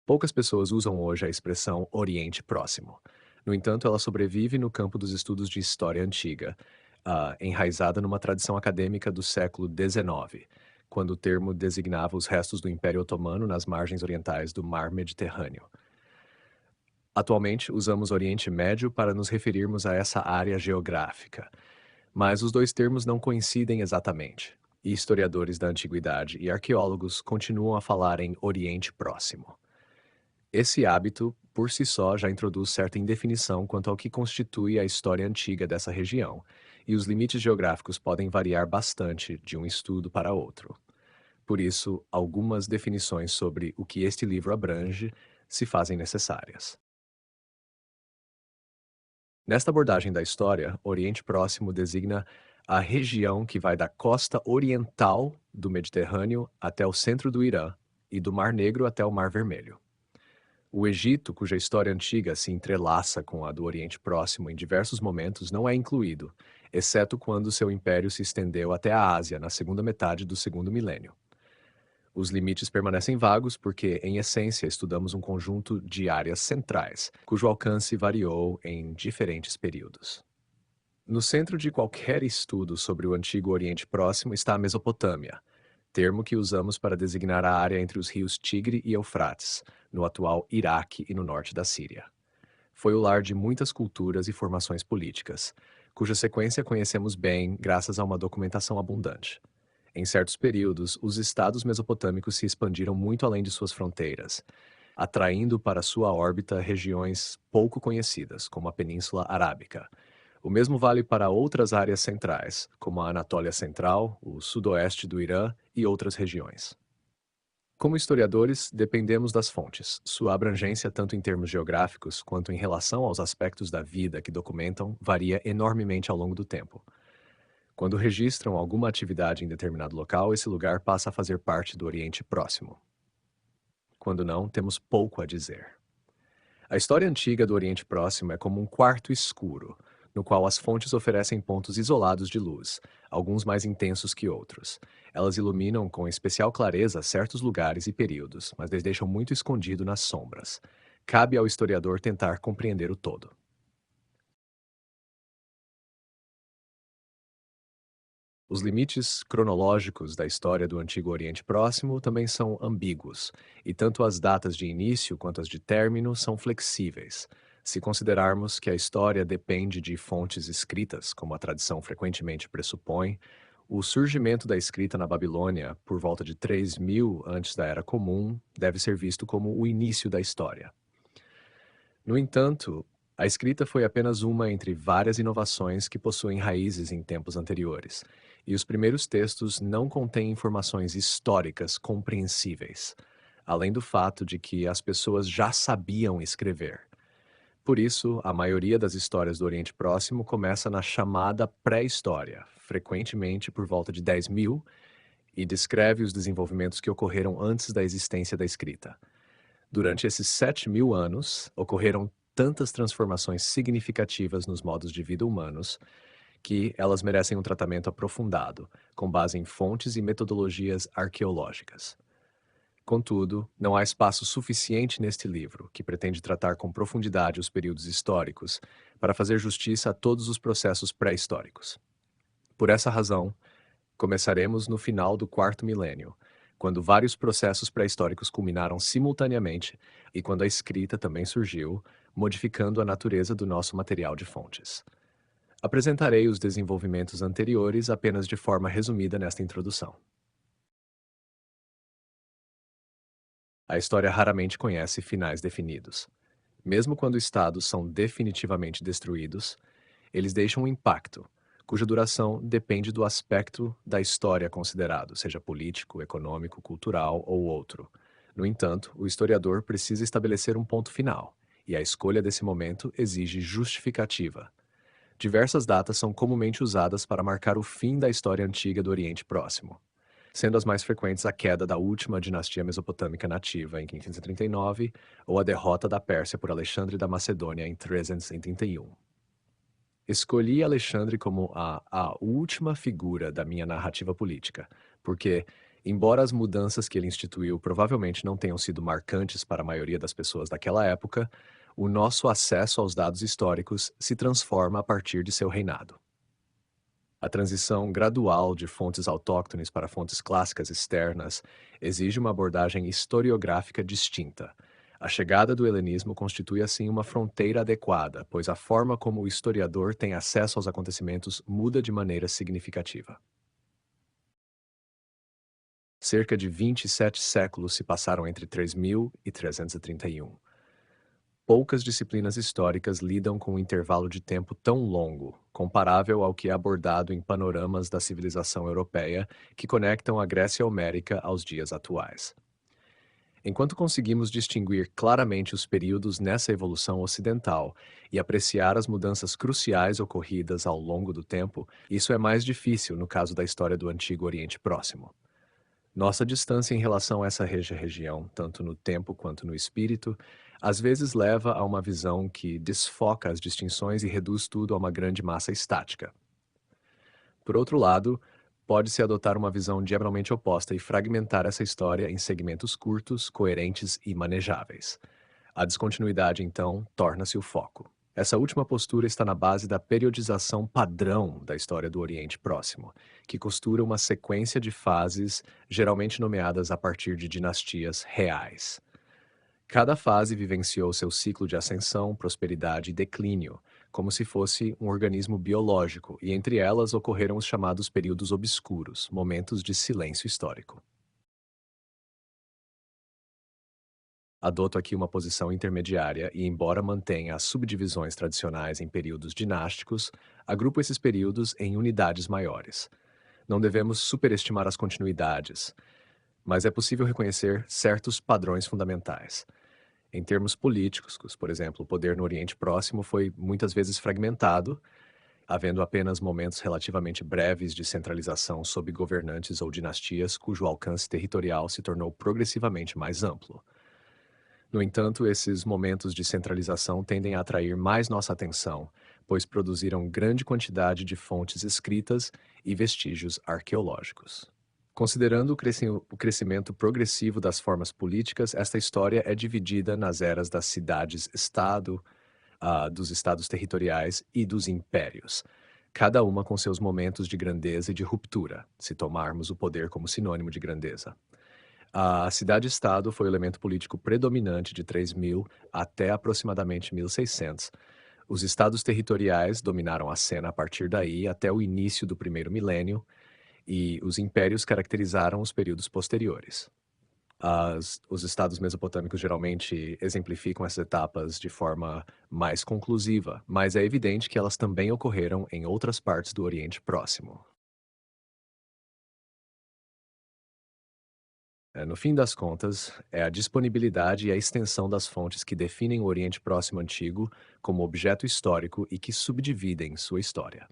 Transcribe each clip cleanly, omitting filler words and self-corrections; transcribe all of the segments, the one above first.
Poucas pessoas usam hoje a expressão Oriente Próximo. No entanto, ela sobrevive no campo dos estudos de história antiga, enraizada numa tradição acadêmica do século XIX, quando o termo designava os restos do Império Otomano nas margens orientais do Mar Mediterrâneo. Atualmente, usamos Oriente Médio para nos referirmos a essa área geográfica, mas os dois termos não coincidem exatamente, e historiadores da antiguidade e arqueólogos continuam a falar em Oriente Próximo. Esse hábito, por si só, já introduz certa indefinição quanto ao que constitui a história antiga dessa região, e os limites geográficos podem variar bastante de um estudo para outro. Por isso, algumas definições sobre o que este livro abrange se fazem necessárias. Nesta abordagem da história, Oriente Próximo designa a região que vai da costa oriental do Mediterrâneo até o centro do Irã e do Mar Negro até o Mar Vermelho. O Egito, cuja história antiga se entrelaça com a do Oriente Próximo em diversos momentos, não é incluído, exceto quando seu império se estendeu até a Ásia na segunda metade do segundo milênio. Os limites permanecem vagos porque, em essência, estudamos um conjunto de áreas centrais, cujo alcance variou em diferentes períodos. No centro de qualquer estudo sobre o Antigo Oriente Próximo está a Mesopotâmia, termo que usamos para designar a área entre os rios Tigre e Eufrates, no atual Iraque e no norte da Síria. Foi o lar de muitas culturas e formações políticas, cuja sequência conhecemos bem graças a uma documentação abundante. Em certos períodos, os estados mesopotâmicos se expandiram muito além de suas fronteiras, atraindo para sua órbita regiões pouco conhecidas, como a Península Arábica. O mesmo vale para outras áreas centrais, como a Anatólia Central, o sudoeste do Irã e outras regiões. Como historiadores, dependemos das fontes. Sua abrangência, tanto em termos geográficos quanto em relação aos aspectos da vida que documentam, varia enormemente ao longo do tempo. Quando registram alguma atividade em determinado local, esse lugar passa a fazer parte do Oriente Próximo. Quando não, temos pouco a dizer. A história antiga do Oriente Próximo é como um quarto escuro, no qual as fontes oferecem pontos isolados de luz, alguns mais intensos que outros. Elas iluminam com especial clareza certos lugares e períodos, mas les deixam muito escondido nas sombras. Cabe ao historiador tentar compreender o todo. Os limites cronológicos da história do Antigo Oriente Próximo também são ambíguos, e tanto as datas de início quanto as de término são flexíveis. Se considerarmos que a história depende de fontes escritas, como a tradição frequentemente pressupõe, o surgimento da escrita na Babilônia, por volta de 3000 antes da Era Comum, deve ser visto como o início da história. No entanto, a escrita foi apenas uma entre várias inovações que possuem raízes em tempos anteriores, e os primeiros textos não contêm informações históricas compreensíveis, além do fato de que as pessoas já sabiam escrever. Por isso, a maioria das histórias do Oriente Próximo começa na chamada pré-história, frequentemente por volta de 10.000, e descreve os desenvolvimentos que ocorreram antes da existência da escrita. Durante esses 7.000 anos, ocorreram tantas transformações significativas nos modos de vida humanos que elas merecem um tratamento aprofundado, com base em fontes e metodologias arqueológicas. Contudo, não há espaço suficiente neste livro, que pretende tratar com profundidade os períodos históricos, para fazer justiça a todos os processos pré-históricos. Por essa razão, começaremos no final do quarto milênio, quando vários processos pré-históricos culminaram simultaneamente e quando a escrita também surgiu, modificando a natureza do nosso material de fontes. Apresentarei os desenvolvimentos anteriores apenas de forma resumida nesta introdução. A história raramente conhece finais definidos. Mesmo quando estados são definitivamente destruídos, eles deixam um impacto, cuja duração depende do aspecto da história considerado, seja político, econômico, cultural ou outro. No entanto, o historiador precisa estabelecer um ponto final, e a escolha desse momento exige justificativa. Diversas datas são comumente usadas para marcar o fim da história antiga do Oriente Próximo, sendo as mais frequentes a queda da última dinastia mesopotâmica nativa em 539 ou a derrota da Pérsia por Alexandre da Macedônia em 331. Escolhi Alexandre como a última figura da minha narrativa política, porque Embora as mudanças que ele instituiu provavelmente não tenham sido marcantes para a maioria das pessoas daquela época, o nosso acesso aos dados históricos se transforma a partir de seu reinado. A transição gradual de fontes autóctones para fontes clássicas externas exige uma abordagem historiográfica distinta. A chegada do helenismo constitui assim uma fronteira adequada, pois a forma como o historiador tem acesso aos acontecimentos muda de maneira significativa. Cerca de 27 séculos se passaram entre 3000 e 331. Poucas disciplinas históricas lidam com um intervalo de tempo tão longo, comparável ao que é abordado em panoramas da civilização europeia que conectam a Grécia Homérica aos dias atuais. Enquanto conseguimos distinguir claramente os períodos nessa evolução ocidental e apreciar as mudanças cruciais ocorridas ao longo do tempo, isso é mais difícil no caso da história do Antigo Oriente Próximo. Nossa distância em relação a essa região, tanto no tempo quanto no espírito, às vezes leva a uma visão que desfoca as distinções e reduz tudo a uma grande massa estática. Por outro lado, pode-se adotar uma visão diametralmente oposta e fragmentar essa história em segmentos curtos, coerentes e manejáveis. A descontinuidade, então, torna-se o foco. Essa última postura está na base da periodização padrão da história do Oriente Próximo, que costura uma sequência de fases, geralmente nomeadas a partir de dinastias reais. Cada fase vivenciou seu ciclo de ascensão, prosperidade e declínio, como se fosse um organismo biológico, e entre elas ocorreram os chamados períodos obscuros, momentos de silêncio histórico. Adoto aqui uma posição intermediária e, embora mantenha as subdivisões tradicionais em períodos dinásticos, agrupo esses períodos em unidades maiores. Não devemos superestimar as continuidades, mas é possível reconhecer certos padrões fundamentais. Em termos políticos, por exemplo, o poder no Oriente Próximo foi muitas vezes fragmentado, havendo apenas momentos relativamente breves de centralização sob governantes ou dinastias cujo alcance territorial se tornou progressivamente mais amplo. No entanto, esses momentos de centralização tendem a atrair mais nossa atenção, pois produziram grande quantidade de fontes escritas e vestígios arqueológicos. Considerando o crescimento progressivo das formas políticas, esta história é dividida nas eras das cidades-estado, dos estados territoriais e dos impérios, cada uma com seus momentos de grandeza e de ruptura, se tomarmos o poder como sinônimo de grandeza. A cidade-estado foi o elemento político predominante de 3000 até aproximadamente 1600. Os estados territoriais dominaram a cena a partir daí até o início do primeiro milênio, e os impérios caracterizaram os períodos posteriores. Os estados mesopotâmicos geralmente exemplificam essas etapas de forma mais conclusiva, mas é evidente que elas também ocorreram em outras partes do Oriente Próximo. No fim das contas, é a disponibilidade e a extensão das fontes que definem o Oriente Próximo Antigo como objeto histórico e que subdividem sua história.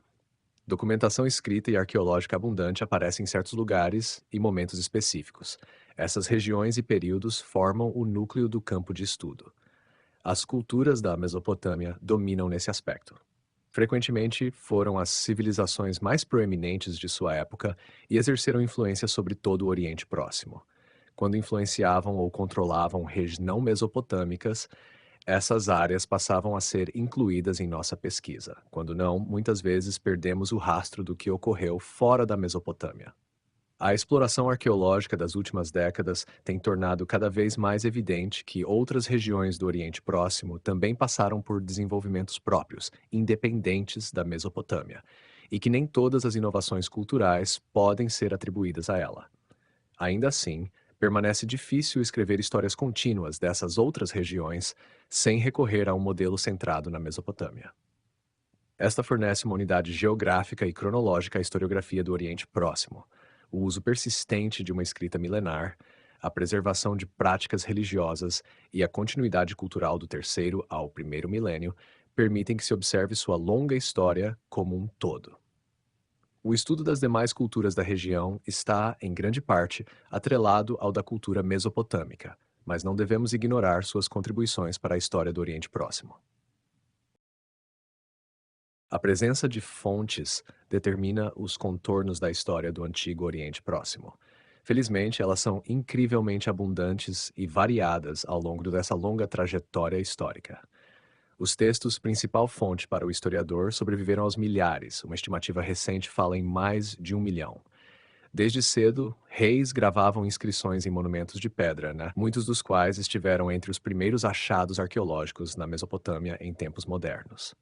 Documentação escrita e arqueológica abundante aparece em certos lugares e momentos específicos. Essas regiões e períodos formam o núcleo do campo de estudo. As culturas da Mesopotâmia dominam nesse aspecto. Frequentemente foram as civilizações mais proeminentes de sua época e exerceram influência sobre todo o Oriente Próximo. Quando influenciavam ou controlavam regiões não mesopotâmicas, essas áreas passavam a ser incluídas em nossa pesquisa. Quando não, muitas vezes perdemos o rastro do que ocorreu fora da Mesopotâmia. A exploração arqueológica das últimas décadas tem tornado cada vez mais evidente que outras regiões do Oriente Próximo também passaram por desenvolvimentos próprios, independentes da Mesopotâmia, e que nem todas as inovações culturais podem ser atribuídas a ela. Ainda assim, permanece difícil escrever histórias contínuas dessas outras regiões sem recorrer a um modelo centrado na Mesopotâmia. Esta fornece uma unidade geográfica e cronológica à historiografia do Oriente Próximo. O uso persistente de uma escrita milenar, a preservação de práticas religiosas e a continuidade cultural do terceiro ao primeiro milênio permitem que se observe sua longa história como um todo. O estudo das demais culturas da região está, em grande parte, atrelado ao da cultura mesopotâmica, mas não devemos ignorar suas contribuições para a história do Oriente Próximo. A presença de fontes determina os contornos da história do Antigo Oriente Próximo. Felizmente, elas são incrivelmente abundantes e variadas ao longo dessa longa trajetória histórica. Os textos, principal fonte para o historiador, sobreviveram aos milhares. Uma estimativa recente fala em mais de 1 milhão. Desde cedo, reis gravavam inscrições em monumentos de pedra, né? Muitos dos quais estiveram entre os primeiros achados arqueológicos na Mesopotâmia em tempos modernos.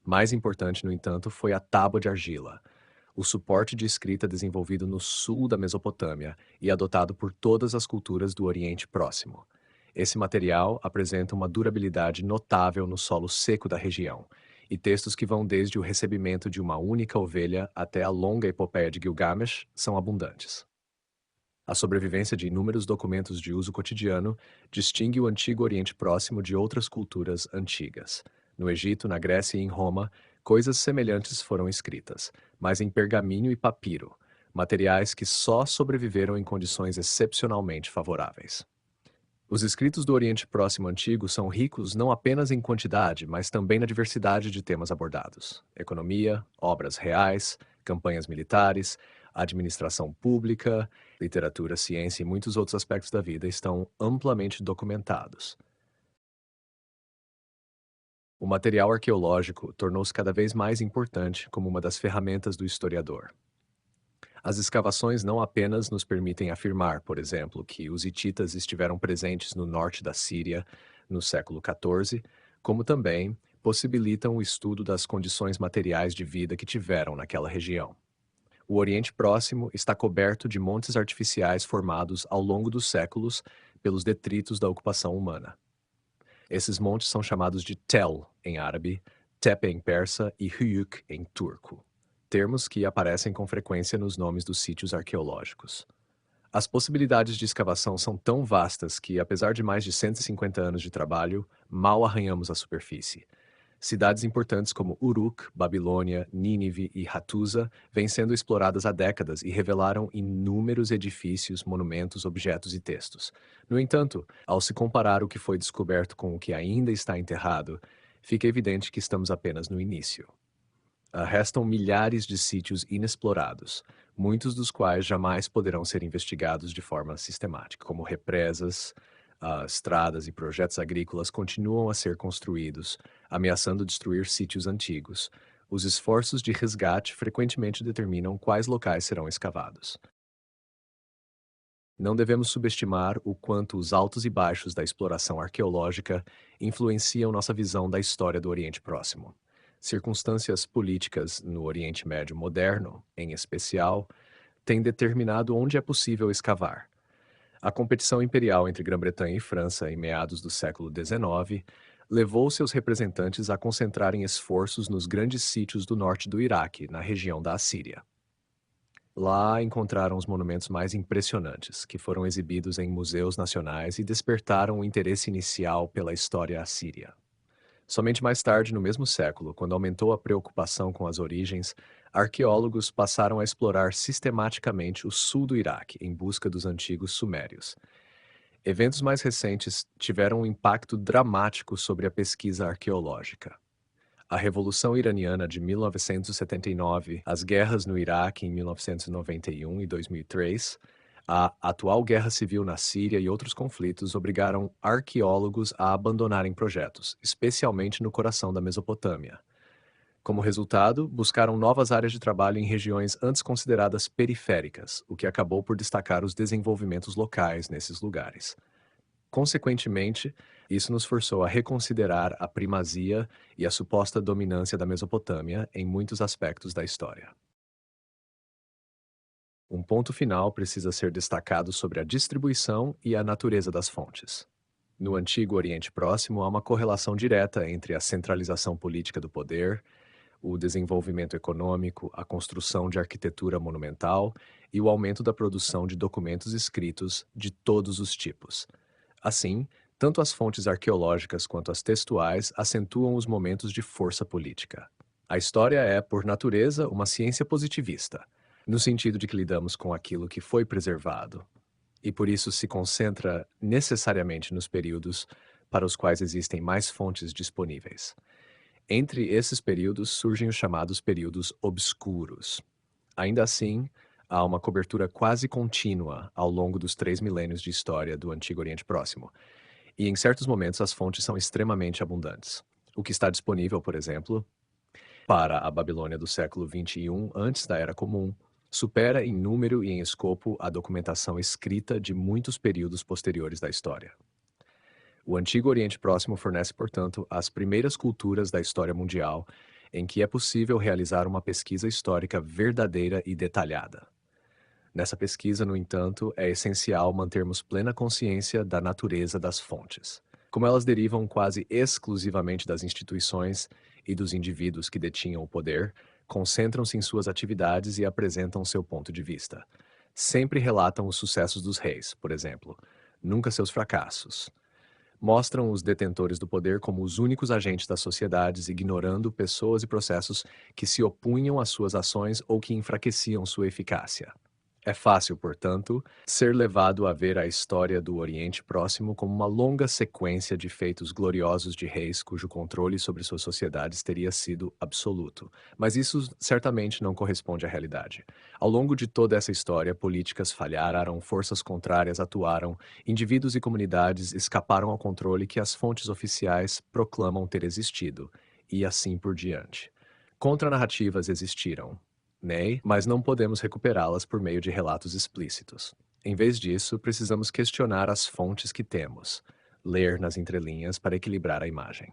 Mais importante, no entanto, foi a tábua de argila, o suporte de escrita desenvolvido no sul da Mesopotâmia e adotado por todas as culturas do Oriente Próximo. Esse material apresenta uma durabilidade notável no solo seco da região, e textos que vão desde o recebimento de uma única ovelha até a longa epopeia de Gilgamesh são abundantes. A sobrevivência de inúmeros documentos de uso cotidiano distingue o Antigo Oriente Próximo de outras culturas antigas. No Egito, na Grécia e em Roma, coisas semelhantes foram escritas, mas em pergaminho e papiro, materiais que só sobreviveram em condições excepcionalmente favoráveis. Os escritos do Oriente Próximo Antigo são ricos não apenas em quantidade, mas também na diversidade de temas abordados: economia, obras reais, campanhas militares, administração pública, literatura, ciência e muitos outros aspectos da vida estão amplamente documentados. O material arqueológico tornou-se cada vez mais importante como uma das ferramentas do historiador. As escavações não apenas nos permitem afirmar, por exemplo, que os hititas estiveram presentes no norte da Síria no século XIV, como também possibilitam o estudo das condições materiais de vida que tiveram naquela região. O Oriente Próximo está coberto de montes artificiais formados ao longo dos séculos pelos detritos da ocupação humana. Esses montes são chamados de Tel, em árabe, Tepe em persa e Huyuk em turco, termos que aparecem com frequência nos nomes dos sítios arqueológicos. As possibilidades de escavação são tão vastas que, apesar de mais de 150 anos de trabalho, mal arranhamos a superfície. Cidades importantes como Uruk, Babilônia, Nínive e Hattusa vêm sendo exploradas há décadas e revelaram inúmeros edifícios, monumentos, objetos e textos. No entanto, ao se comparar o que foi descoberto com o que ainda está enterrado, fica evidente que estamos apenas no início. Restam milhares de sítios inexplorados, muitos dos quais jamais poderão ser investigados de forma sistemática, como represas, estradas e projetos agrícolas continuam a ser construídos, ameaçando destruir sítios antigos. Os esforços de resgate frequentemente determinam quais locais serão escavados. Não devemos subestimar o quanto os altos e baixos da exploração arqueológica influenciam nossa visão da história do Oriente Próximo. Circunstâncias políticas no Oriente Médio moderno, em especial, têm determinado onde é possível escavar. A competição imperial entre Grã-Bretanha e França em meados do século XIX levou seus representantes a concentrarem esforços nos grandes sítios do norte do Iraque, na região da Assíria. Lá encontraram os monumentos mais impressionantes, que foram exibidos em museus nacionais e despertaram o interesse inicial pela história assíria. Somente mais tarde, no mesmo século, quando aumentou a preocupação com as origens, arqueólogos passaram a explorar sistematicamente o sul do Iraque em busca dos antigos sumérios. Eventos mais recentes tiveram um impacto dramático sobre a pesquisa arqueológica. A Revolução Iraniana de 1979, as guerras no Iraque em 1991 e 2003, a atual guerra civil na Síria e outros conflitos obrigaram arqueólogos a abandonarem projetos, especialmente no coração da Mesopotâmia. Como resultado, buscaram novas áreas de trabalho em regiões antes consideradas periféricas, o que acabou por destacar os desenvolvimentos locais nesses lugares. Consequentemente, isso nos forçou a reconsiderar a primazia e a suposta dominância da Mesopotâmia em muitos aspectos da história. Um ponto final precisa ser destacado sobre a distribuição e a natureza das fontes. No Antigo Oriente Próximo, há uma correlação direta entre a centralização política do poder, o desenvolvimento econômico, a construção de arquitetura monumental e o aumento da produção de documentos escritos de todos os tipos. Assim, tanto as fontes arqueológicas quanto as textuais acentuam os momentos de força política. A história é, por natureza, uma ciência positivista, no sentido de que lidamos com aquilo que foi preservado, e por isso se concentra necessariamente nos períodos para os quais existem mais fontes disponíveis. Entre esses períodos surgem os chamados períodos obscuros. Ainda assim, Há uma cobertura quase contínua ao longo dos 3 milênios de história do Antigo Oriente Próximo, e em certos momentos as fontes são extremamente abundantes. O que está disponível, por exemplo, para a Babilônia do século 21 antes da Era Comum, supera em número e em escopo a documentação escrita de muitos períodos posteriores da história. O Antigo Oriente Próximo fornece, portanto, as primeiras culturas da história mundial em que é possível realizar uma pesquisa histórica verdadeira e detalhada. Nessa pesquisa, no entanto, é essencial mantermos plena consciência da natureza das fontes. Como elas derivam quase exclusivamente das instituições e dos indivíduos que detinham o poder, concentram-se em suas atividades e apresentam seu ponto de vista. Sempre relatam os sucessos dos reis, por exemplo, nunca seus fracassos. Mostram os detentores do poder como os únicos agentes das sociedades, ignorando pessoas e processos que se opunham às suas ações ou que enfraqueciam sua eficácia. É fácil, portanto, ser levado a ver a história do Oriente Próximo como uma longa sequência de feitos gloriosos de reis cujo controle sobre suas sociedades teria sido absoluto. Mas isso certamente não corresponde à realidade. Ao longo de toda essa história, políticas falharam, forças contrárias atuaram, indivíduos e comunidades escaparam ao controle que as fontes oficiais proclamam ter existido, e assim por diante. Contranarrativas existiram, mas não podemos recuperá-las por meio de relatos explícitos. Em vez disso, precisamos questionar as fontes que temos, ler nas entrelinhas para equilibrar a imagem.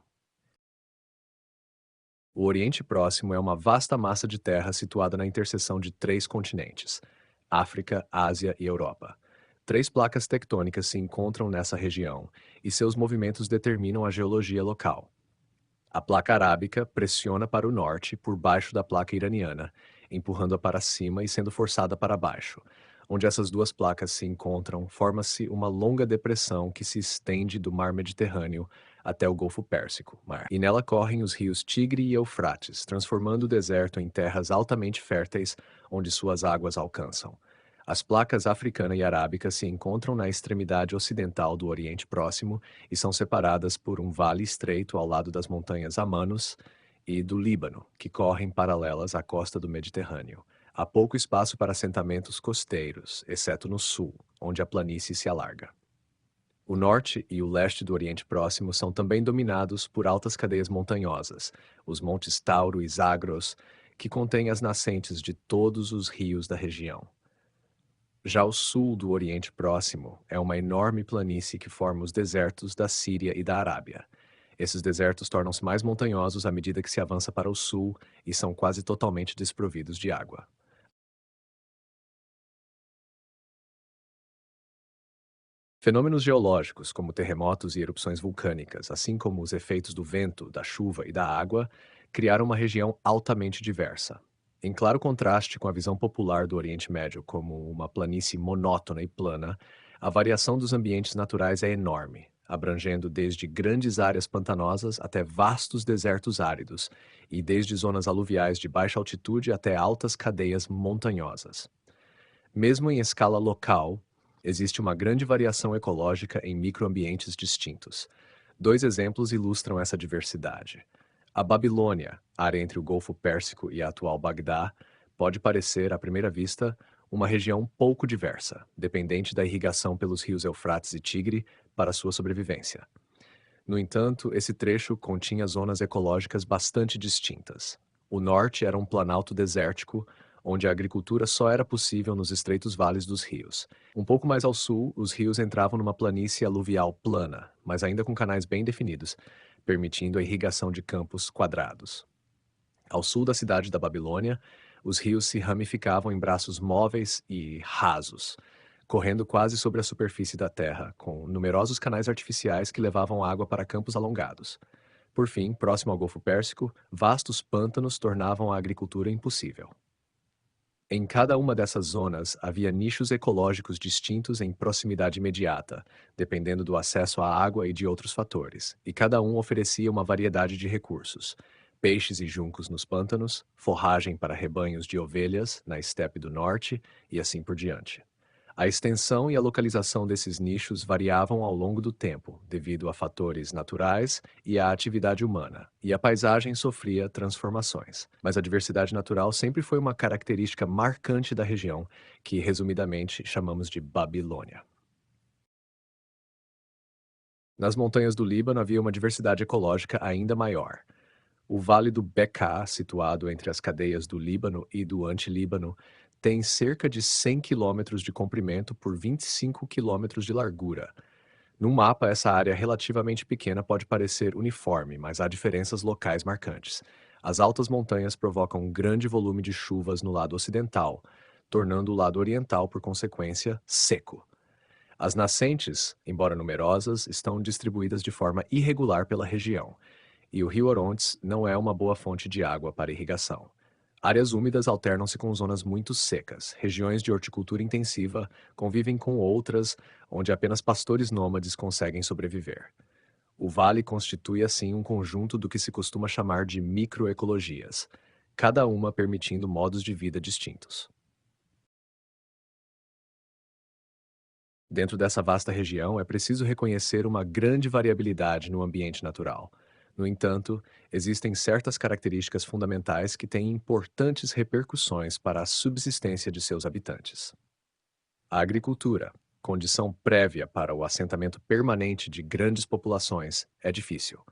O Oriente Próximo é uma vasta massa de terra situada na interseção de 3 continentes: África, Ásia e Europa. 3 placas tectônicas se encontram nessa região, e seus movimentos determinam a geologia local. A placa arábica pressiona para o norte por baixo da placa iraniana, empurrando-a para cima e sendo forçada para baixo. Onde essas duas placas se encontram, forma-se uma longa depressão que se estende do Mar Mediterrâneo até o Golfo Pérsico, e nela correm os rios Tigre e Eufrates, transformando o deserto em terras altamente férteis onde suas águas alcançam. As placas africana e arábica se encontram na extremidade ocidental do Oriente Próximo e são separadas por um vale estreito ao lado das montanhas Amanos e do Líbano, que correm paralelas à costa do Mediterrâneo. Há pouco espaço para assentamentos costeiros, exceto no sul, onde a planície se alarga. O norte e o leste do Oriente Próximo são também dominados por altas cadeias montanhosas, os montes Tauro e Zagros, que contêm as nascentes de todos os rios da região. Já o sul do Oriente Próximo é uma enorme planície que forma os desertos da Síria e da Arábia. Esses desertos tornam-se mais montanhosos à medida que se avança para o sul e são quase totalmente desprovidos de água. Fenômenos geológicos, como terremotos e erupções vulcânicas, assim como os efeitos do vento, da chuva e da água, criaram uma região altamente diversa. Em claro contraste com a visão popular do Oriente Médio como uma planície monótona e plana, a variação dos ambientes naturais é enorme, abrangendo desde grandes áreas pantanosas até vastos desertos áridos, e desde zonas aluviais de baixa altitude até altas cadeias montanhosas. Mesmo em escala local, existe uma grande variação ecológica em microambientes distintos. 2 exemplos ilustram essa diversidade. A Babilônia, área entre o Golfo Pérsico e a atual Bagdá, pode parecer, à primeira vista, uma região pouco diversa, dependente da irrigação pelos rios Eufrates e Tigre para sua sobrevivência. No entanto, esse trecho continha zonas ecológicas bastante distintas. O norte era um planalto desértico, onde a agricultura só era possível nos estreitos vales dos rios. Um pouco mais ao sul, os rios entravam numa planície aluvial plana, mas ainda com canais bem definidos, permitindo a irrigação de campos quadrados. Ao sul da cidade da Babilônia, os rios se ramificavam em braços móveis e rasos, correndo quase sobre a superfície da terra, com numerosos canais artificiais que levavam água para campos alongados. Por fim, próximo ao Golfo Pérsico, vastos pântanos tornavam a agricultura impossível. Em cada uma dessas zonas havia nichos ecológicos distintos em proximidade imediata, dependendo do acesso à água e de outros fatores, e cada um oferecia uma variedade de recursos: peixes e juncos nos pântanos, forragem para rebanhos de ovelhas na estepe do norte e assim por diante. A extensão e a localização desses nichos variavam ao longo do tempo, devido a fatores naturais e à atividade humana, e a paisagem sofria transformações. Mas a diversidade natural sempre foi uma característica marcante da região, que resumidamente chamamos de Babilônia. Nas montanhas do Líbano havia uma diversidade ecológica ainda maior. O Vale do Bekaa, situado entre as cadeias do Líbano e do Antilíbano, tem cerca de 100 quilômetros de comprimento por 25 quilômetros de largura. No mapa, essa área relativamente pequena pode parecer uniforme, mas há diferenças locais marcantes. As altas montanhas provocam um grande volume de chuvas no lado ocidental, tornando o lado oriental, por consequência, seco. As nascentes, embora numerosas, estão distribuídas de forma irregular pela região, e o rio Orontes não é uma boa fonte de água para irrigação. Áreas úmidas alternam-se com zonas muito secas. Regiões de horticultura intensiva convivem com outras onde apenas pastores nômades conseguem sobreviver. O vale constitui, assim, um conjunto do que se costuma chamar de microecologias, cada uma permitindo modos de vida distintos. Dentro dessa vasta região, é preciso reconhecer uma grande variabilidade no ambiente natural. No entanto, existem certas características fundamentais que têm importantes repercussões para a subsistência de seus habitantes. A agricultura, condição prévia para o assentamento permanente de grandes populações, é difícil.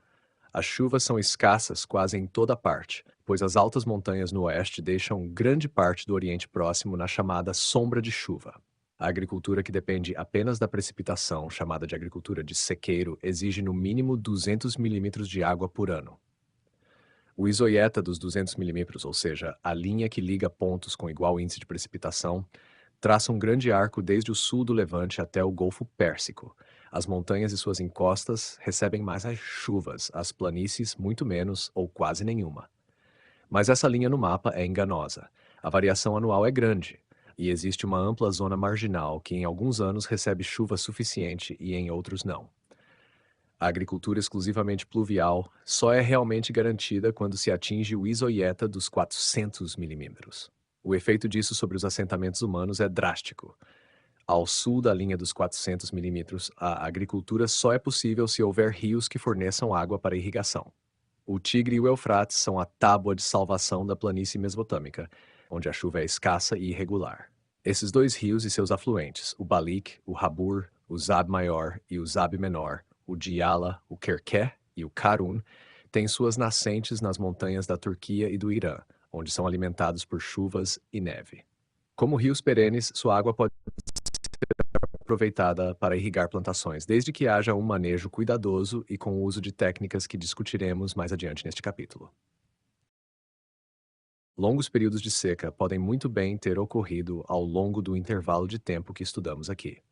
As chuvas são escassas quase em toda parte, pois as altas montanhas no oeste deixam grande parte do Oriente Próximo na chamada sombra de chuva. A agricultura que depende apenas da precipitação, chamada de agricultura de sequeiro, exige no mínimo 200 milímetros de água por ano. O isoieta dos 200 milímetros, ou seja, a linha que liga pontos com igual índice de precipitação, traça um grande arco desde o sul do Levante até o Golfo Pérsico. As montanhas e suas encostas recebem mais as chuvas, as planícies muito menos ou quase nenhuma. Mas essa linha no mapa é enganosa. A variação anual é grande, e existe uma ampla zona marginal que em alguns anos recebe chuva suficiente e em outros não. A agricultura exclusivamente pluvial só é realmente garantida quando se atinge o isoieta dos 400 milímetros. O efeito disso sobre os assentamentos humanos é drástico. Ao sul da linha dos 400 milímetros, a agricultura só é possível se houver rios que forneçam água para irrigação. O Tigre e o Eufrates são a tábua de salvação da planície mesopotâmica, onde a chuva é escassa e irregular. Esses dois rios e seus afluentes, o Balik, o Habur, o Zab Maior e o Zab Menor, o Diyala, o Kerké e o Karun, têm suas nascentes nas montanhas da Turquia e do Irã, onde são alimentados por chuvas e neve. Como rios perenes, sua água pode aproveitada para irrigar plantações, desde que haja um manejo cuidadoso e com o uso de técnicas que discutiremos mais adiante neste capítulo. Longos períodos de seca podem muito bem ter ocorrido ao longo do intervalo de tempo que estudamos aqui.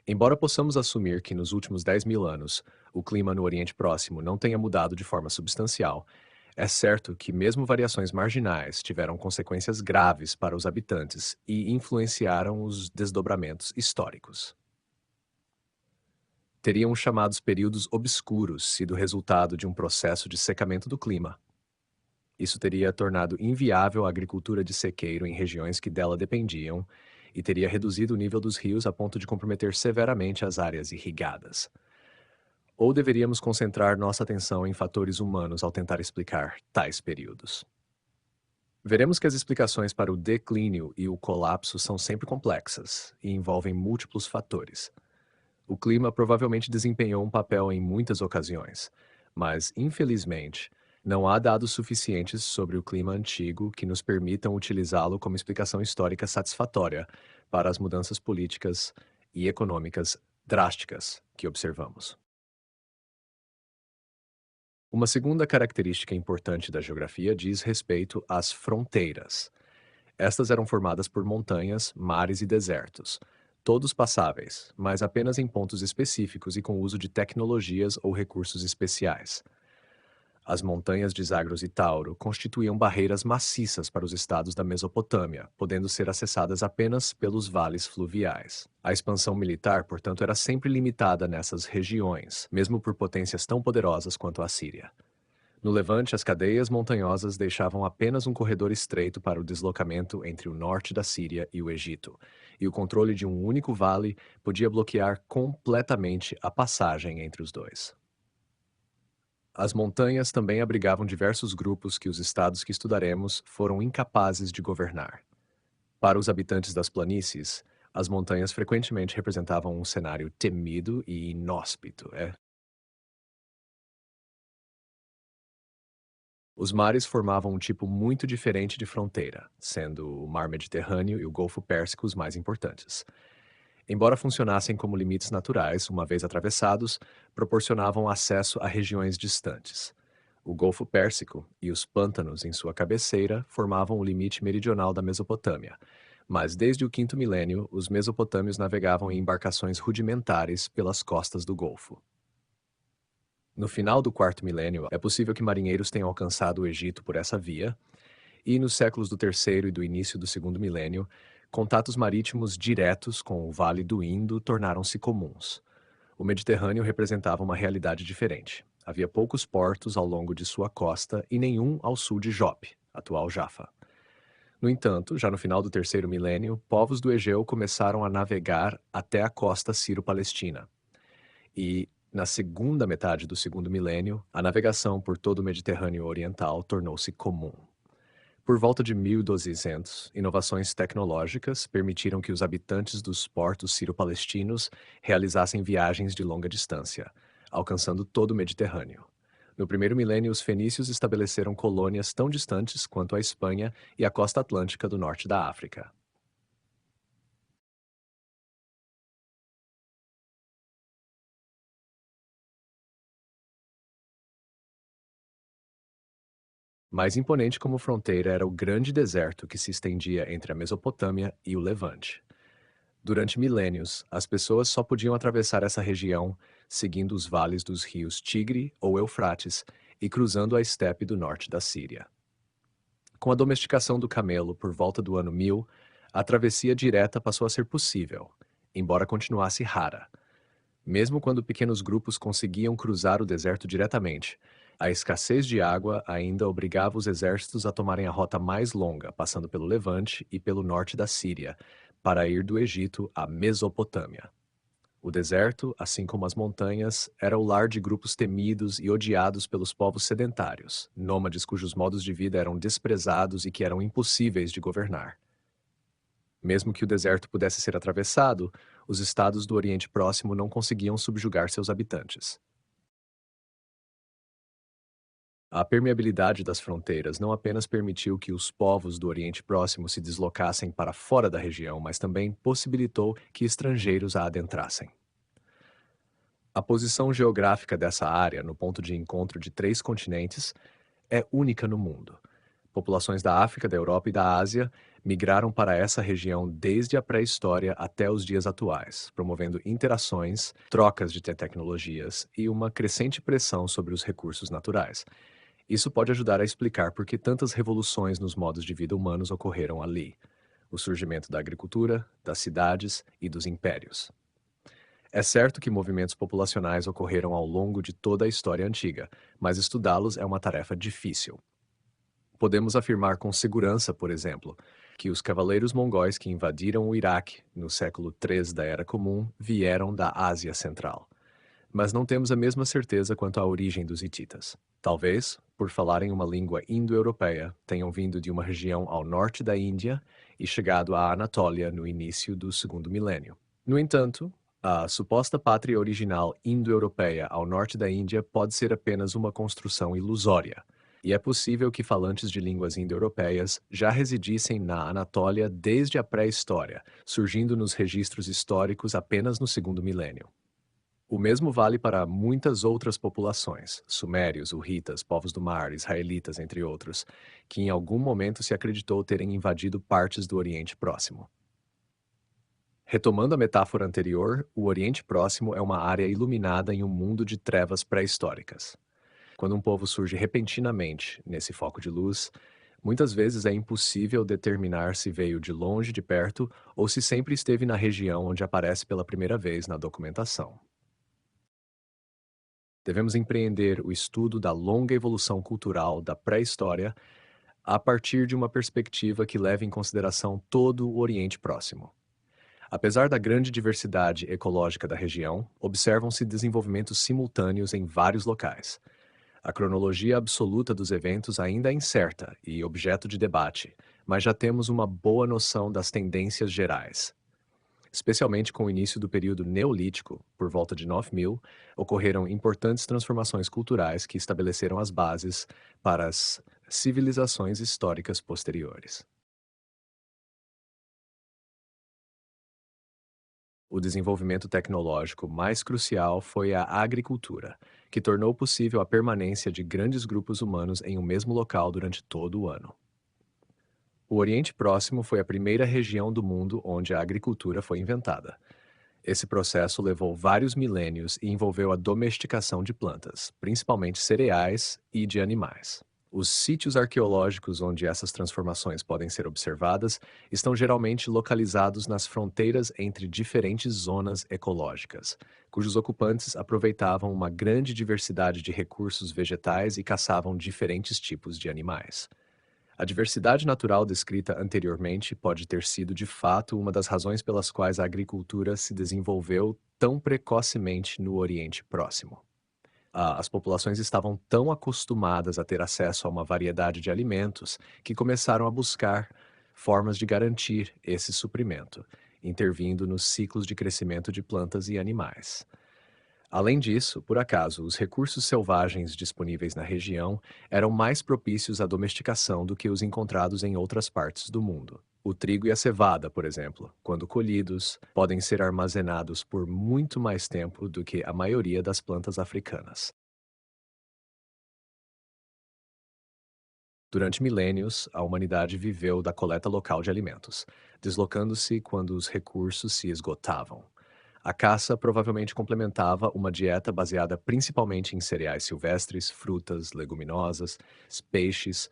Embora possamos assumir que nos últimos 10 mil anos o clima no Oriente Próximo não tenha mudado de forma substancial, é certo que mesmo variações marginais tiveram consequências graves para os habitantes e influenciaram os desdobramentos históricos. Teriam os chamados períodos obscuros sido resultado de um processo de secamento do clima. Isso teria tornado inviável a agricultura de sequeiro em regiões que dela dependiam e teria reduzido o nível dos rios a ponto de comprometer severamente as áreas irrigadas. Ou deveríamos concentrar nossa atenção em fatores humanos ao tentar explicar tais períodos? Veremos que as explicações para o declínio e o colapso são sempre complexas e envolvem múltiplos fatores. O clima provavelmente desempenhou um papel em muitas ocasiões, mas, infelizmente, não há dados suficientes sobre o clima antigo que nos permitam utilizá-lo como explicação histórica satisfatória para as mudanças políticas e econômicas drásticas que observamos. Uma segunda característica importante da geografia diz respeito às fronteiras. Estas eram formadas por montanhas, mares e desertos, todos passáveis, mas apenas em pontos específicos e com o uso de tecnologias ou recursos especiais. As montanhas de Zagros e Tauro constituíam barreiras maciças para os estados da Mesopotâmia, podendo ser acessadas apenas pelos vales fluviais. A expansão militar, portanto, era sempre limitada nessas regiões, mesmo por potências tão poderosas quanto a Síria. No Levante, as cadeias montanhosas deixavam apenas um corredor estreito para o deslocamento entre o norte da Síria e o Egito, e o controle de um único vale podia bloquear completamente a passagem entre os dois. As montanhas também abrigavam diversos grupos que os estados que estudaremos foram incapazes de governar. Para os habitantes das planícies, as montanhas frequentemente representavam um cenário temido e inóspito. Os mares formavam um tipo muito diferente de fronteira, sendo o Mar Mediterrâneo e o Golfo Pérsico os mais importantes. Embora funcionassem como limites naturais, uma vez atravessados, proporcionavam acesso a regiões distantes. O Golfo Pérsico e os pântanos em sua cabeceira formavam o limite meridional da Mesopotâmia, mas desde o quinto milênio, os mesopotâmios navegavam em embarcações rudimentares pelas costas do Golfo. No final do quarto milênio, é possível que marinheiros tenham alcançado o Egito por essa via, e nos séculos do terceiro e do início do segundo milênio, contatos marítimos diretos com o Vale do Indo tornaram-se comuns. O Mediterrâneo representava uma realidade diferente. Havia poucos portos ao longo de sua costa e nenhum ao sul de Jope, atual Jaffa. No entanto, já no final do terceiro milênio, povos do Egeu começaram a navegar até a costa sírio-palestina. E, na segunda metade do segundo milênio, a navegação por todo o Mediterrâneo Oriental tornou-se comum. Por volta de 1200, inovações tecnológicas permitiram que os habitantes dos portos sírio-palestinos realizassem viagens de longa distância, alcançando todo o Mediterrâneo. No primeiro milênio, os fenícios estabeleceram colônias tão distantes quanto a Espanha e a costa atlântica do norte da África. Mais imponente como fronteira era o grande deserto que se estendia entre a Mesopotâmia e o Levante. Durante milênios, as pessoas só podiam atravessar essa região seguindo os vales dos rios Tigre ou Eufrates e cruzando a estepe do norte da Síria. Com a domesticação do camelo por volta do ano 1000, a travessia direta passou a ser possível, embora continuasse rara. Mesmo quando pequenos grupos conseguiam cruzar o deserto diretamente, a escassez de água ainda obrigava os exércitos a tomarem a rota mais longa, passando pelo Levante e pelo norte da Síria, para ir do Egito à Mesopotâmia. O deserto, assim como as montanhas, era o lar de grupos temidos e odiados pelos povos sedentários, nômades cujos modos de vida eram desprezados e que eram impossíveis de governar. Mesmo que o deserto pudesse ser atravessado, os estados do Oriente Próximo não conseguiam subjugar seus habitantes. A permeabilidade das fronteiras não apenas permitiu que os povos do Oriente Próximo se deslocassem para fora da região, mas também possibilitou que estrangeiros a adentrassem. A posição geográfica dessa área, no ponto de encontro de três continentes, é única no mundo. Populações da África, da Europa e da Ásia migraram para essa região desde a pré-história até os dias atuais, promovendo interações, trocas de tecnologias e uma crescente pressão sobre os recursos naturais. Isso pode ajudar a explicar por que tantas revoluções nos modos de vida humanos ocorreram ali. O surgimento da agricultura, das cidades e dos impérios. É certo que movimentos populacionais ocorreram ao longo de toda a história antiga, mas estudá-los é uma tarefa difícil. Podemos afirmar com segurança, por exemplo, que os cavaleiros mongóis que invadiram o Iraque no século III da Era Comum vieram da Ásia Central. Mas não temos a mesma certeza quanto à origem dos hititas. Talvez, por falarem uma língua indo-europeia, tenham vindo de uma região ao norte da Índia e chegado à Anatólia no início do segundo milênio. No entanto, a suposta pátria original indo-europeia ao norte da Índia pode ser apenas uma construção ilusória, e é possível que falantes de línguas indo-europeias já residissem na Anatólia desde a pré-história, surgindo nos registros históricos apenas no segundo milênio. O mesmo vale para muitas outras populações, sumérios, hurritas, povos do mar, israelitas, entre outros, que em algum momento se acreditou terem invadido partes do Oriente Próximo. Retomando a metáfora anterior, o Oriente Próximo é uma área iluminada em um mundo de trevas pré-históricas. Quando um povo surge repentinamente nesse foco de luz, muitas vezes é impossível determinar se veio de longe, de perto, ou se sempre esteve na região onde aparece pela primeira vez na documentação. Devemos empreender o estudo da longa evolução cultural da pré-história a partir de uma perspectiva que leve em consideração todo o Oriente Próximo. Apesar da grande diversidade ecológica da região, observam-se desenvolvimentos simultâneos em vários locais. A cronologia absoluta dos eventos ainda é incerta e objeto de debate, mas já temos uma boa noção das tendências gerais. Especialmente com o início do período Neolítico, por volta de 9000, ocorreram importantes transformações culturais que estabeleceram as bases para as civilizações históricas posteriores. O desenvolvimento tecnológico mais crucial foi a agricultura, que tornou possível a permanência de grandes grupos humanos em um mesmo local durante todo o ano. O Oriente Próximo foi a primeira região do mundo onde a agricultura foi inventada. Esse processo levou vários milênios e envolveu a domesticação de plantas, principalmente cereais e de animais. Os sítios arqueológicos onde essas transformações podem ser observadas estão geralmente localizados nas fronteiras entre diferentes zonas ecológicas, cujos ocupantes aproveitavam uma grande diversidade de recursos vegetais e caçavam diferentes tipos de animais. A diversidade natural descrita anteriormente pode ter sido de fato uma das razões pelas quais a agricultura se desenvolveu tão precocemente no Oriente Próximo. As populações estavam tão acostumadas a ter acesso a uma variedade de alimentos que começaram a buscar formas de garantir esse suprimento, intervindo nos ciclos de crescimento de plantas e animais. Além disso, por acaso, os recursos selvagens disponíveis na região eram mais propícios à domesticação do que os encontrados em outras partes do mundo. O trigo e a cevada, por exemplo, quando colhidos, podem ser armazenados por muito mais tempo do que a maioria das plantas africanas. Durante milênios, a humanidade viveu da coleta local de alimentos, deslocando-se quando os recursos se esgotavam. A caça provavelmente complementava uma dieta baseada principalmente em cereais silvestres, frutas, leguminosas, peixes,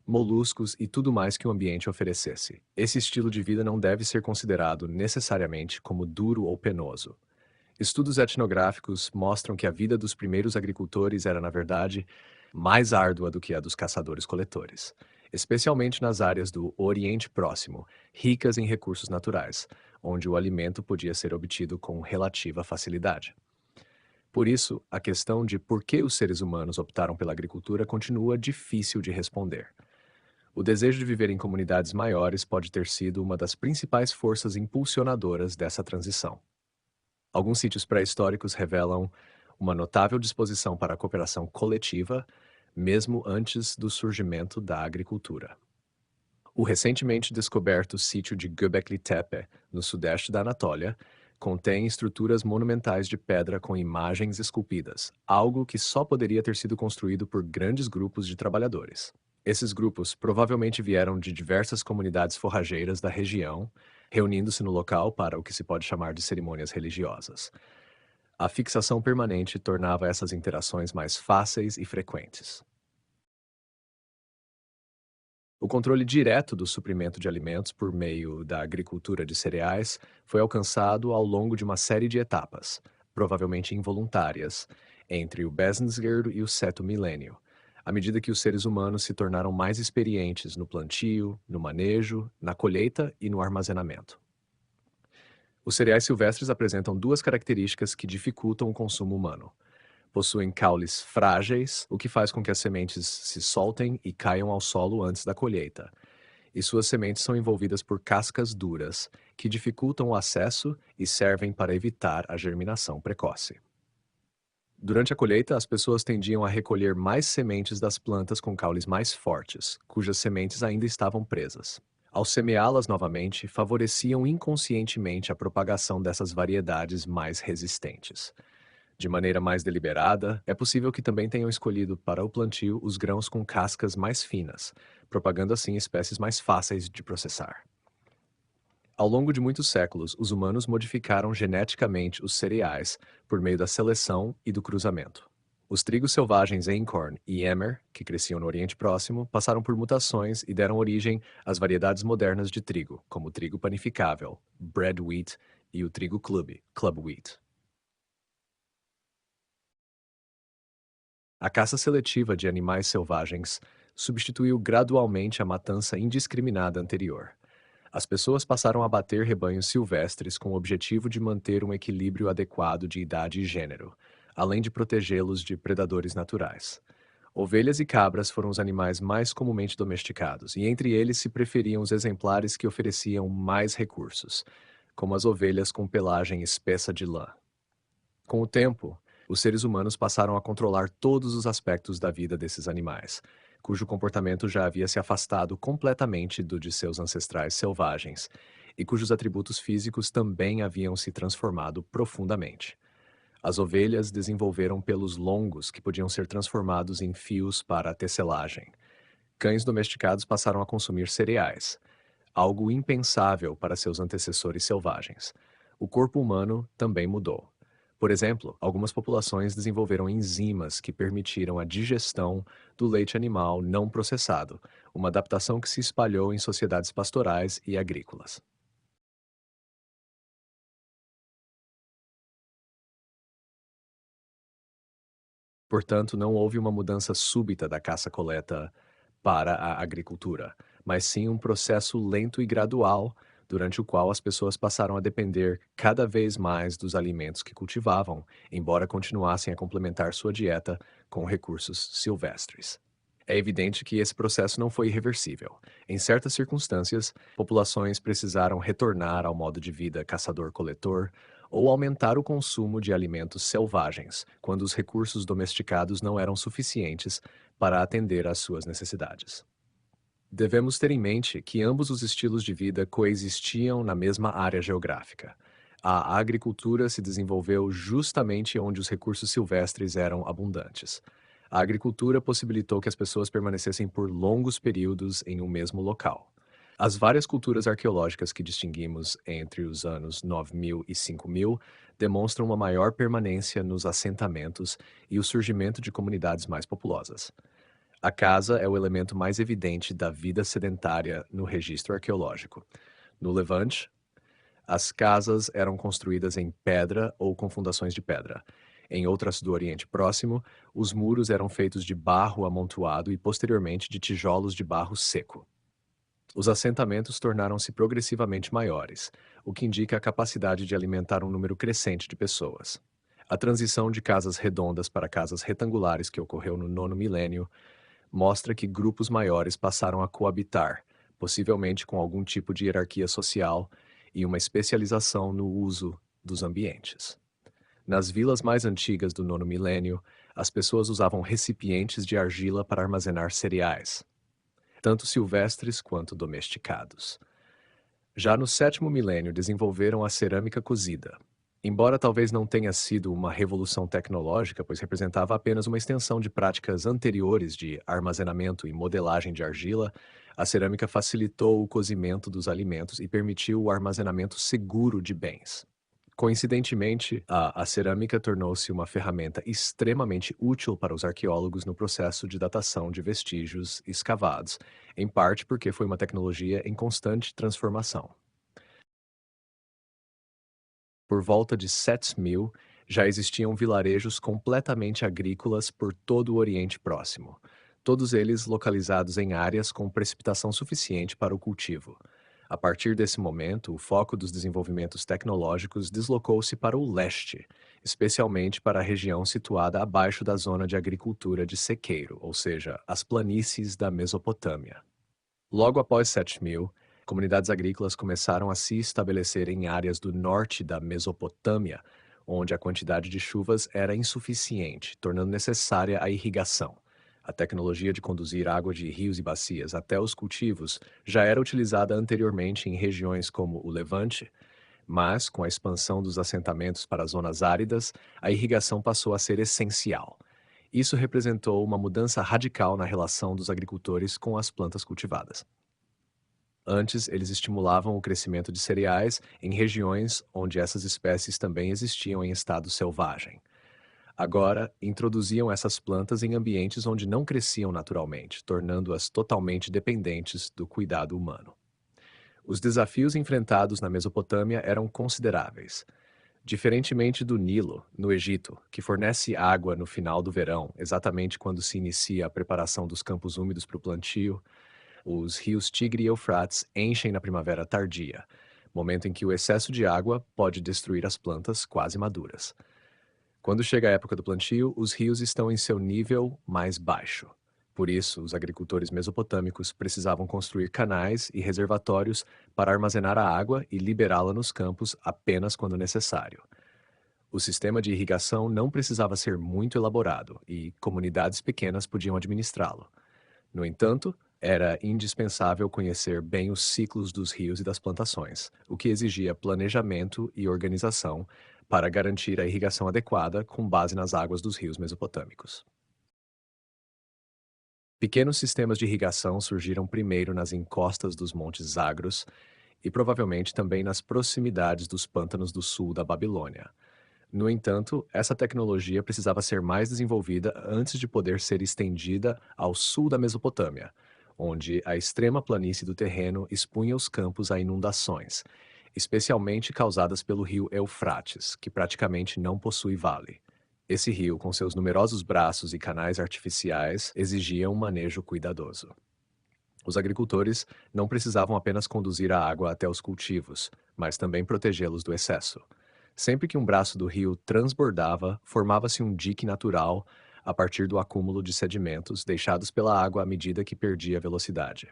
moluscos e tudo mais que o ambiente oferecesse. Esse estilo de vida não deve ser considerado necessariamente como duro ou penoso. Estudos etnográficos mostram que a vida dos primeiros agricultores era, na verdade, mais árdua do que a dos caçadores-coletores, especialmente nas áreas do Oriente Próximo, ricas em recursos naturais, onde o alimento podia ser obtido com relativa facilidade. Por isso, a questão de por que os seres humanos optaram pela agricultura continua difícil de responder. O desejo de viver em comunidades maiores pode ter sido uma das principais forças impulsionadoras dessa transição. Alguns sítios pré-históricos revelam uma notável disposição para a cooperação coletiva, mesmo antes do surgimento da agricultura. O recentemente descoberto sítio de Göbekli Tepe, no sudeste da Anatólia, contém estruturas monumentais de pedra com imagens esculpidas, algo que só poderia ter sido construído por grandes grupos de trabalhadores. Esses grupos provavelmente vieram de diversas comunidades forrageiras da região, reunindo-se no local para o que se pode chamar de cerimônias religiosas. A fixação permanente tornava essas interações mais fáceis e frequentes. O controle direto do suprimento de alimentos por meio da agricultura de cereais foi alcançado ao longo de uma série de etapas, provavelmente involuntárias, entre o Besnsgerd e o Sétimo Milênio, à medida que os seres humanos se tornaram mais experientes no plantio, no manejo, na colheita e no armazenamento. Os cereais silvestres apresentam duas características que dificultam o consumo humano. Possuem caules frágeis, o que faz com que as sementes se soltem e caiam ao solo antes da colheita. E suas sementes são envolvidas por cascas duras, que dificultam o acesso e servem para evitar a germinação precoce. Durante a colheita, as pessoas tendiam a recolher mais sementes das plantas com caules mais fortes, cujas sementes ainda estavam presas. Ao semeá-las novamente, favoreciam inconscientemente a propagação dessas variedades mais resistentes. De maneira mais deliberada, é possível que também tenham escolhido para o plantio os grãos com cascas mais finas, propagando assim espécies mais fáceis de processar. Ao longo de muitos séculos, os humanos modificaram geneticamente os cereais por meio da seleção e do cruzamento. Os trigos selvagens Einkorn e Emmer, que cresciam no Oriente Próximo, passaram por mutações e deram origem às variedades modernas de trigo, como o trigo panificável, bread wheat, e o trigo club wheat. A caça seletiva de animais selvagens substituiu gradualmente a matança indiscriminada anterior. As pessoas passaram a bater rebanhos silvestres com o objetivo de manter um equilíbrio adequado de idade e gênero, além de protegê-los de predadores naturais. Ovelhas e cabras foram os animais mais comumente domesticados, e entre eles se preferiam os exemplares que ofereciam mais recursos, como as ovelhas com pelagem espessa de lã. Com o tempo, os seres humanos passaram a controlar todos os aspectos da vida desses animais, cujo comportamento já havia se afastado completamente do de seus ancestrais selvagens, e cujos atributos físicos também haviam se transformado profundamente. As ovelhas desenvolveram pelos longos que podiam ser transformados em fios para a tecelagem. Cães domesticados passaram a consumir cereais, algo impensável para seus antecessores selvagens. O corpo humano também mudou. Por exemplo, algumas populações desenvolveram enzimas que permitiram a digestão do leite animal não processado, uma adaptação que se espalhou em sociedades pastorais e agrícolas. Portanto, não houve uma mudança súbita da caça-coleta para a agricultura, mas sim um processo lento e gradual, durante o qual as pessoas passaram a depender cada vez mais dos alimentos que cultivavam, embora continuassem a complementar sua dieta com recursos silvestres. É evidente que esse processo não foi irreversível. Em certas circunstâncias, populações precisaram retornar ao modo de vida caçador-coletor ou aumentar o consumo de alimentos selvagens, quando os recursos domesticados não eram suficientes para atender às suas necessidades. Devemos ter em mente que ambos os estilos de vida coexistiam na mesma área geográfica. A agricultura se desenvolveu justamente onde os recursos silvestres eram abundantes. A agricultura possibilitou que as pessoas permanecessem por longos períodos em um mesmo local. As várias culturas arqueológicas que distinguimos entre os anos 9000 e 5000 demonstram uma maior permanência nos assentamentos e o surgimento de comunidades mais populosas. A casa é o elemento mais evidente da vida sedentária no registro arqueológico. No Levante, as casas eram construídas em pedra ou com fundações de pedra. Em outras do Oriente Próximo, os muros eram feitos de barro amontoado e posteriormente de tijolos de barro seco. Os assentamentos tornaram-se progressivamente maiores, o que indica a capacidade de alimentar um número crescente de pessoas. A transição de casas redondas para casas retangulares que ocorreu no nono milênio mostra que grupos maiores passaram a coabitar, possivelmente com algum tipo de hierarquia social e uma especialização no uso dos ambientes. Nas vilas mais antigas do nono milênio, as pessoas usavam recipientes de argila para armazenar cereais, tanto silvestres quanto domesticados. Já no sétimo milênio, desenvolveram a cerâmica cozida. Embora talvez não tenha sido uma revolução tecnológica, pois representava apenas uma extensão de práticas anteriores de armazenamento e modelagem de argila, a cerâmica facilitou o cozimento dos alimentos e permitiu o armazenamento seguro de bens. Coincidentemente, a cerâmica tornou-se uma ferramenta extremamente útil para os arqueólogos no processo de datação de vestígios escavados, em parte porque foi uma tecnologia em constante transformação. Por volta de 7000, já existiam vilarejos completamente agrícolas por todo o Oriente Próximo, todos eles localizados em áreas com precipitação suficiente para o cultivo. A partir desse momento, o foco dos desenvolvimentos tecnológicos deslocou-se para o leste, especialmente para a região situada abaixo da zona de agricultura de sequeiro, ou seja, as planícies da Mesopotâmia. Logo após 7000, comunidades agrícolas começaram a se estabelecer em áreas do norte da Mesopotâmia, onde a quantidade de chuvas era insuficiente, tornando necessária a irrigação. A tecnologia de conduzir água de rios e bacias até os cultivos já era utilizada anteriormente em regiões como o Levante, mas, com a expansão dos assentamentos para zonas áridas, a irrigação passou a ser essencial. Isso representou uma mudança radical na relação dos agricultores com as plantas cultivadas. Antes, eles estimulavam o crescimento de cereais em regiões onde essas espécies também existiam em estado selvagem. Agora, introduziam essas plantas em ambientes onde não cresciam naturalmente, tornando-as totalmente dependentes do cuidado humano. Os desafios enfrentados na Mesopotâmia eram consideráveis. Diferentemente do Nilo, no Egito, que fornece água no final do verão, exatamente quando se inicia a preparação dos campos úmidos para o plantio, os rios Tigre e Eufrates enchem na primavera tardia, momento em que o excesso de água pode destruir as plantas quase maduras. Quando chega a época do plantio, os rios estão em seu nível mais baixo. Por isso, os agricultores mesopotâmicos precisavam construir canais e reservatórios para armazenar a água e liberá-la nos campos apenas quando necessário. O sistema de irrigação não precisava ser muito elaborado e comunidades pequenas podiam administrá-lo. No entanto, era indispensável conhecer bem os ciclos dos rios e das plantações, o que exigia planejamento e organização para garantir a irrigação adequada com base nas águas dos rios mesopotâmicos. Pequenos sistemas de irrigação surgiram primeiro nas encostas dos Montes Zagros e provavelmente também nas proximidades dos pântanos do sul da Babilônia. No entanto, essa tecnologia precisava ser mais desenvolvida antes de poder ser estendida ao sul da Mesopotâmia, onde a extrema planície do terreno expunha os campos a inundações, especialmente causadas pelo rio Eufrates, que praticamente não possui vale. Esse rio, com seus numerosos braços e canais artificiais, exigia um manejo cuidadoso. Os agricultores não precisavam apenas conduzir a água até os cultivos, mas também protegê-los do excesso. Sempre que um braço do rio transbordava, formava-se um dique natural a partir do acúmulo de sedimentos deixados pela água à medida que perdia velocidade.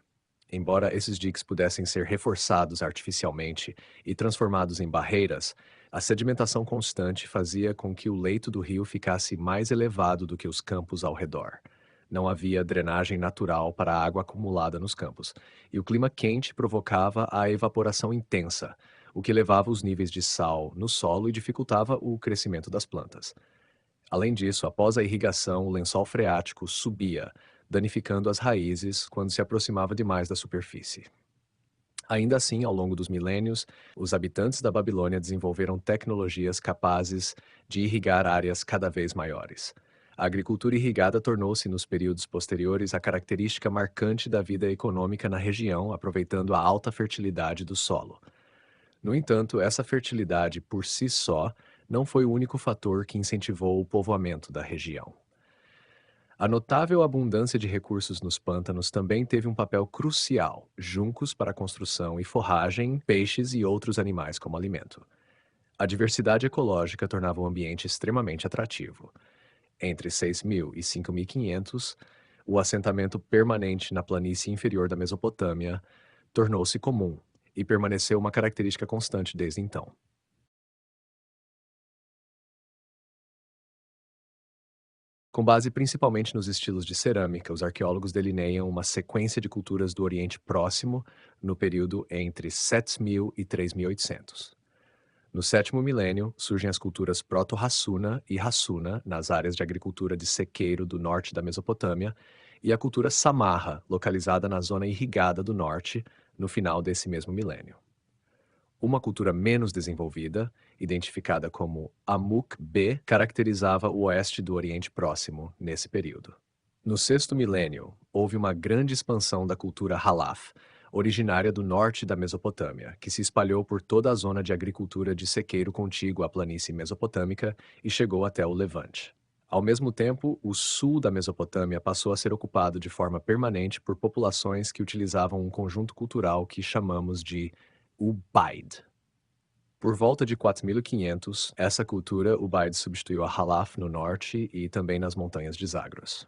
Embora esses diques pudessem ser reforçados artificialmente e transformados em barreiras, a sedimentação constante fazia com que o leito do rio ficasse mais elevado do que os campos ao redor. Não havia drenagem natural para a água acumulada nos campos, e o clima quente provocava a evaporação intensa, o que elevava os níveis de sal no solo e dificultava o crescimento das plantas. Além disso, após a irrigação, o lençol freático subia, danificando as raízes quando se aproximava demais da superfície. Ainda assim, ao longo dos milênios, os habitantes da Babilônia desenvolveram tecnologias capazes de irrigar áreas cada vez maiores. A agricultura irrigada tornou-se, nos períodos posteriores, a característica marcante da vida econômica na região, aproveitando a alta fertilidade do solo. No entanto, essa fertilidade por si só não foi o único fator que incentivou o povoamento da região. A notável abundância de recursos nos pântanos também teve um papel crucial: juncos para construção e forragem, peixes e outros animais como alimento. A diversidade ecológica tornava o ambiente extremamente atrativo. Entre 6.000 e 5.500, o assentamento permanente na planície inferior da Mesopotâmia tornou-se comum e permaneceu uma característica constante desde então. Com base principalmente nos estilos de cerâmica, os arqueólogos delineiam uma sequência de culturas do Oriente Próximo no período entre 7.000 e 3.800. No sétimo milênio, surgem as culturas Proto-Hassuna e Hassuna, nas áreas de agricultura de sequeiro do norte da Mesopotâmia, e a cultura Samarra, localizada na zona irrigada do norte, no final desse mesmo milênio. Uma cultura menos desenvolvida, identificada como Amuk-B, caracterizava o oeste do Oriente Próximo nesse período. No sexto milênio, houve uma grande expansão da cultura Halaf, originária do norte da Mesopotâmia, que se espalhou por toda a zona de agricultura de sequeiro contígua à planície mesopotâmica e chegou até o Levante. Ao mesmo tempo, o sul da Mesopotâmia passou a ser ocupado de forma permanente por populações que utilizavam um conjunto cultural que chamamos de Ubaid. Por volta de 4.500, essa cultura Ubaid substituiu a Halaf no norte e também nas montanhas de Zagros.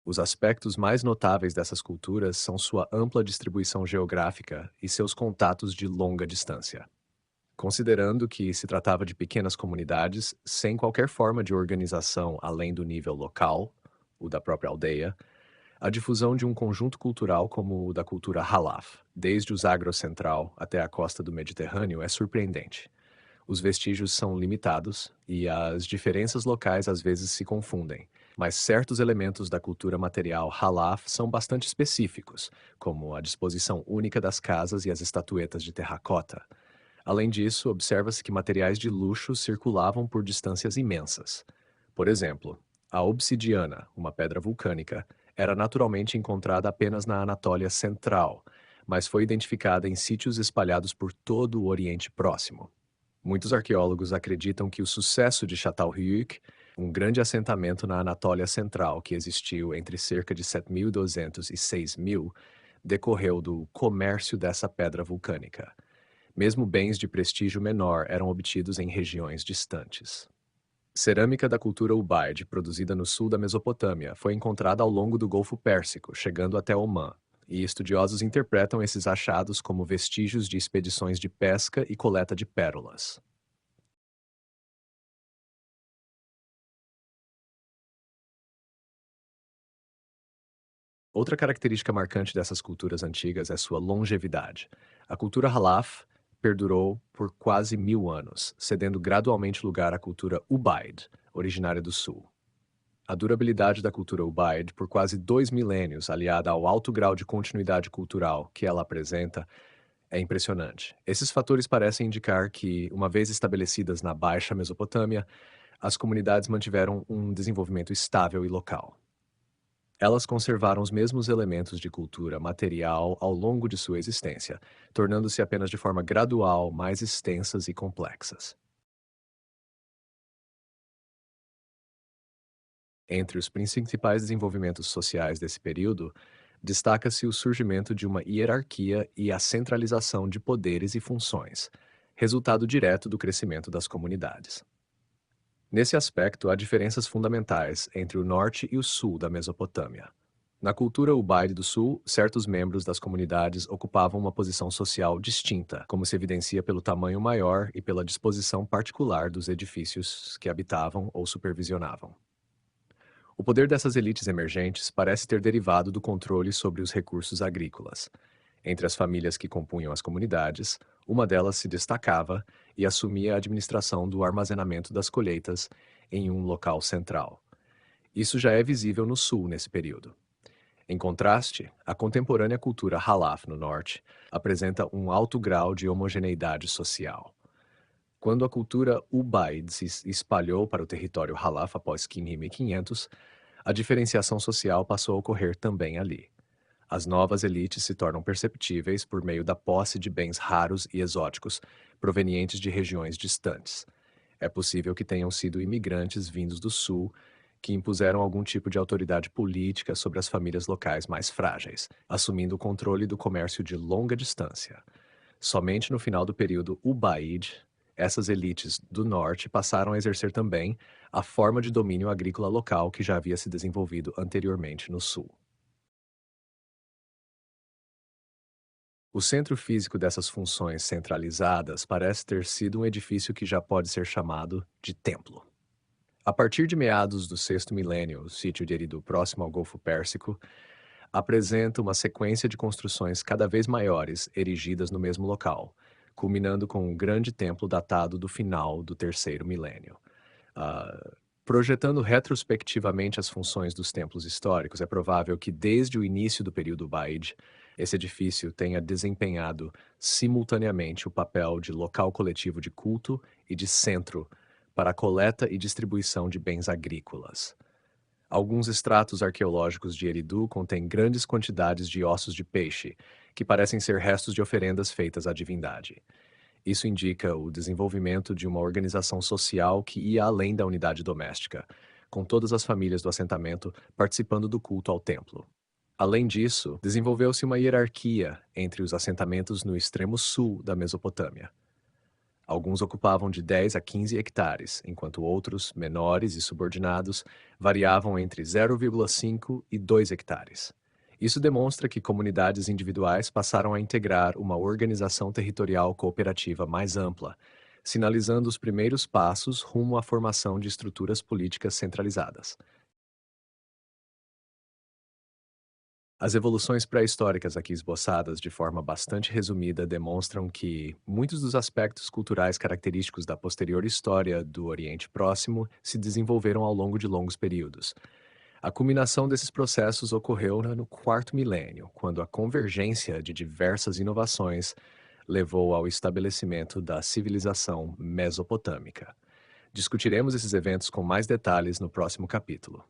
Os aspectos mais notáveis dessas culturas são sua ampla distribuição geográfica e seus contatos de longa distância. Considerando que se tratava de pequenas comunidades, sem qualquer forma de organização além do nível local, o da própria aldeia, a difusão de um conjunto cultural como o da cultura Halaf, desde o Zagros central até a costa do Mediterrâneo, é surpreendente. Os vestígios são limitados e as diferenças locais às vezes se confundem, mas certos elementos da cultura material Halaf são bastante específicos, como a disposição única das casas e as estatuetas de terracota. Além disso, observa-se que materiais de luxo circulavam por distâncias imensas. Por exemplo, a obsidiana, uma pedra vulcânica, era naturalmente encontrada apenas na Anatólia Central, mas foi identificada em sítios espalhados por todo o Oriente Próximo. Muitos arqueólogos acreditam que o sucesso de Çatalhöyük, um grande assentamento na Anatólia Central que existiu entre cerca de 7.200 e 6.000, decorreu do comércio dessa pedra vulcânica. Mesmo bens de prestígio menor eram obtidos em regiões distantes. Cerâmica da cultura Ubaid, produzida no sul da Mesopotâmia, foi encontrada ao longo do Golfo Pérsico, chegando até Omã, e estudiosos interpretam esses achados como vestígios de expedições de pesca e coleta de pérolas. Outra característica marcante dessas culturas antigas é sua longevidade. A cultura Halaf perdurou por quase 1.000 anos, cedendo gradualmente lugar à cultura Ubaid, originária do sul. A durabilidade da cultura Ubaid por quase 2 milênios, aliada ao alto grau de continuidade cultural que ela apresenta, é impressionante. Esses fatores parecem indicar que, uma vez estabelecidas na Baixa Mesopotâmia, as comunidades mantiveram um desenvolvimento estável e local. Elas conservaram os mesmos elementos de cultura material ao longo de sua existência, tornando-se apenas de forma gradual mais extensas e complexas. Entre os principais desenvolvimentos sociais desse período, destaca-se o surgimento de uma hierarquia e a centralização de poderes e funções, resultado direto do crescimento das comunidades. Nesse aspecto, há diferenças fundamentais entre o norte e o sul da Mesopotâmia. Na cultura Ubaide do Sul, certos membros das comunidades ocupavam uma posição social distinta, como se evidencia pelo tamanho maior e pela disposição particular dos edifícios que habitavam ou supervisionavam. O poder dessas elites emergentes parece ter derivado do controle sobre os recursos agrícolas. Entre as famílias que compunham as comunidades, uma delas se destacava e assumia a administração do armazenamento das colheitas em um local central. Isso já é visível no sul nesse período. Em contraste, a contemporânea cultura Halaf no norte apresenta um alto grau de homogeneidade social. Quando a cultura Ubaid se espalhou para o território Halaf após 1500, a diferenciação social passou a ocorrer também ali. As novas elites se tornam perceptíveis por meio da posse de bens raros e exóticos, provenientes de regiões distantes. É possível que tenham sido imigrantes vindos do sul que impuseram algum tipo de autoridade política sobre as famílias locais mais frágeis, assumindo o controle do comércio de longa distância. Somente no final do período Ubaid, essas elites do norte passaram a exercer também a forma de domínio agrícola local que já havia se desenvolvido anteriormente no sul. O centro físico dessas funções centralizadas parece ter sido um edifício que já pode ser chamado de templo. A partir de meados do sexto milênio, o sítio de Eridu, próximo ao Golfo Pérsico, apresenta uma sequência de construções cada vez maiores erigidas no mesmo local, culminando com um grande templo datado do final do terceiro milênio. Projetando retrospectivamente as funções dos templos históricos, é provável que desde o início do período Ubaid, esse edifício tenha desempenhado simultaneamente o papel de local coletivo de culto e de centro para a coleta e distribuição de bens agrícolas. Alguns estratos arqueológicos de Eridu contêm grandes quantidades de ossos de peixe, que parecem ser restos de oferendas feitas à divindade. Isso indica o desenvolvimento de uma organização social que ia além da unidade doméstica, com todas as famílias do assentamento participando do culto ao templo. Além disso, desenvolveu-se uma hierarquia entre os assentamentos no extremo sul da Mesopotâmia. Alguns ocupavam de 10 a 15 hectares, enquanto outros, menores e subordinados, variavam entre 0,5 e 2 hectares. Isso demonstra que comunidades individuais passaram a integrar uma organização territorial cooperativa mais ampla, sinalizando os primeiros passos rumo à formação de estruturas políticas centralizadas. As evoluções pré-históricas aqui esboçadas de forma bastante resumida demonstram que muitos dos aspectos culturais característicos da posterior história do Oriente Próximo se desenvolveram ao longo de longos períodos. A culminação desses processos ocorreu no quarto milênio, quando a convergência de diversas inovações levou ao estabelecimento da civilização mesopotâmica. Discutiremos esses eventos com mais detalhes no próximo capítulo.